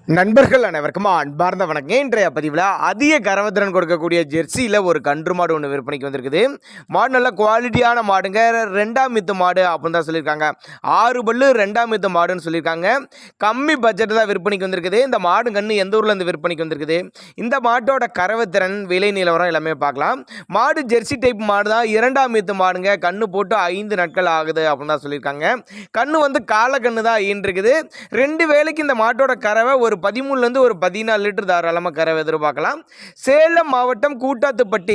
நண்பர்கள் அனைவருக்கும் அன்பார்ந்த வணக்கம். இன்றைய பதிவில் அதிக கறவைத்திறன் கொடுக்கக்கூடிய ஜெர்சியில் ஒரு கன்று மாடு ஒன்று விற்பனைக்கு வந்திருக்குது. மாடு நல்ல குவாலிட்டியான மாடுங்க. 2ஆம் மித்து மாடு அப்படின்னு தான் சொல்லியிருக்காங்க. 6 பல்லு 2ஆம் மித்து மாடுன்னு சொல்லியிருக்காங்க. கம்மி பட்ஜெட்டு தான் விற்பனைக்கு வந்திருக்குது. இந்த மாடு கன்று எந்த ஊரில் இருந்து விற்பனைக்கு வந்திருக்குது, இந்த மாட்டோட கறவைத்திறன், விலை நிலவரம் எல்லாமே பார்க்கலாம். மாடு ஜெர்சி டைப் மாடு தான். 2ஆம் மித்து மாடுங்க. கன்று போட்டு 5 நாட்கள் ஆகுது அப்படின்னு தான் சொல்லியிருக்காங்க. கன்று வந்து காலை கன்று தான் ஈன்றிருக்குது. 2 வேளைக்கு இந்த மாட்டோட கறவை ஒரு 13லேருந்து ஒரு 14 லிட்டர் தாராளமாக கறவை எதிர்பார்க்கலாம். சேலம் மாவட்டம் கூட்டாத்துப்பட்டி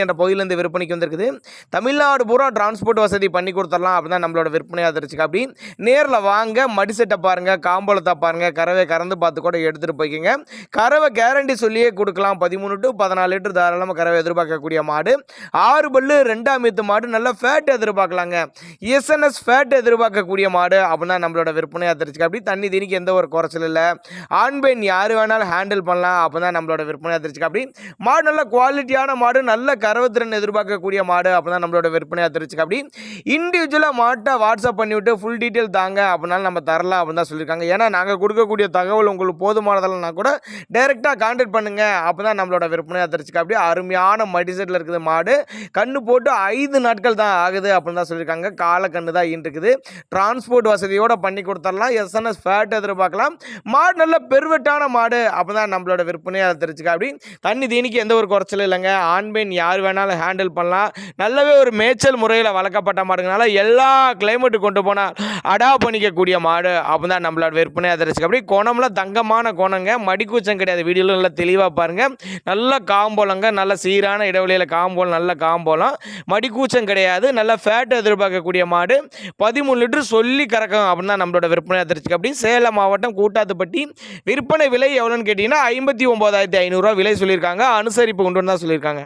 என்ற பகுதியிலேருந்து விற்பனைக்கு வந்திருக்குது. தமிழ்நாடு பூரா டிரான்ஸ்போர்ட் வசதி பண்ணி கொடுத்துடலாம் அப்படின்னு தான் நம்மளோட விற்பனையாக தெரிஞ்சுக்க. அப்படி நேரில் வாங்க, மடிசெட்டை பாருங்கள், காம்போலத்தை பாருங்கள், கறவை கறந்து பார்த்து கூட எடுத்துகிட்டு போய்க்கிங்க. கறவை கேரண்டி சொல்லியே கொடுக்கலாம். 13 to 14 லிட்டர் தாராளமாக கறவை எதிர்பார்க்கக்கூடிய மாடு. 6 பல்லு 2ஆம் மித்து மாடு. நல்ல ஃபேட் எதிர்பார்க்கலாங்க. எஸ்என்எஸ் ஃபேட் எதிர்பார்க்கக்கூடிய மாடு அப்படின்னா நம்மளோட விற்பனையாக தெரிஞ்சுக்க. அப்படி தண்ணி தீனிக்கு எந்த ஒரு குறைச்சல் இல்லை. ஆண் பெண் யார் வேணாலும் ஹேண்டில் பண்ணலாம் அப்பதான் நம்மளோட விற்பனையாக தெரிஞ்சுக்க. அப்படி மாடு நல்ல குவாலிட்டியான மாடு, நல்ல கறவைத்திறன் எதிர்பார்க்கக்கூடிய மாடு அப்பதான் நம்மளோட விற்பனையாக தெரிஞ்சுக்க. அப்படி இண்டிவிஜுவலாக மாட்டை வாட்ஸ்அப் பண்ணிவிட்டு ஃபுல் டீட்டெயில் தாங்க அப்படின்னாலும் நம்ம தரலாம் அப்படின்னு தான் சொல்லியிருக்காங்க. ஏன்னா நாங்கள் கொடுக்கக்கூடிய தகவல் உங்களுக்கு போதுமானதெல்லாம் கூட டைரெக்டாக கான்டாக்ட் பண்ணுங்க அப்பதான் நம்மளோட விற்பனையாக தெரிஞ்சுக்க. அப்படி அருமையான மடிசெட்டில் இருக்குது மாடு. கண்ணு போட்டு 5 நாட்கள் தான் ஆகுது அப்படின்னு தான் சொல்லியிருக்காங்க. காலை கண்ணு தான் இருக்குது. டிரான்ஸ்போர்ட் வசதியோட பண்ணி கொடுத்துடலாம். எஸ்என்எஸ் ஃபேட் எதிர்பார்க்கலாம். மாடு நல்ல பெருவெட்டான மாடு அப்பதான் நம்மளோட விற்பனையை தெரிஞ்சுக்க. அப்படி தண்ணி தீனிக்கு எந்த ஒரு குறைச்சலும் இல்லைங்க. ஆண் பெண் யார் வேணாலும் ஹேண்டில் பண்ணலாம். நல்லாவே ஒரு மேய்ச்சல் முறையில் வளர்க்கப்பட்ட மாடுங்கனால எல்லா கிளைமேட்டு கொண்டு போனால் அடாப்ட் பண்ணிக்கக்கூடிய மாடு அப்பதான் நம்மளோட விற்பனையாக தெரிஞ்சுக்க. அப்படி குணம்லாம் தங்கமான குணங்க. மடிக்கூச்சம் கிடையாது. வீடியோவில் நல்லா தெளிவாக பாருங்கள். நல்ல காம்போலங்க. நல்ல சீரான இடைவெளியில் காம்போல், நல்ல காம்போலம், மடிக்கூச்சம் கிடையாது. நல்ல ஃபேட் எதிர்பார்க்கக்கூடிய மாடு. 13 லிட்டர் சொல்லி கறக்கும் அப்படின்னு தான் நம்மளோட விற்பனையாக தெரிஞ்சுக்க. அப்படி சேலம் மாவட்டம் கூட்டாத்துப்பட்டி. விற்பனை விலை எவ்வளோன்னு கேட்டிங்கன்னா 59,500 விலை சொல்லியிருக்காங்க. அனுசரிப்பு உண்டுன்னு தான் சொல்லியிருக்காங்க.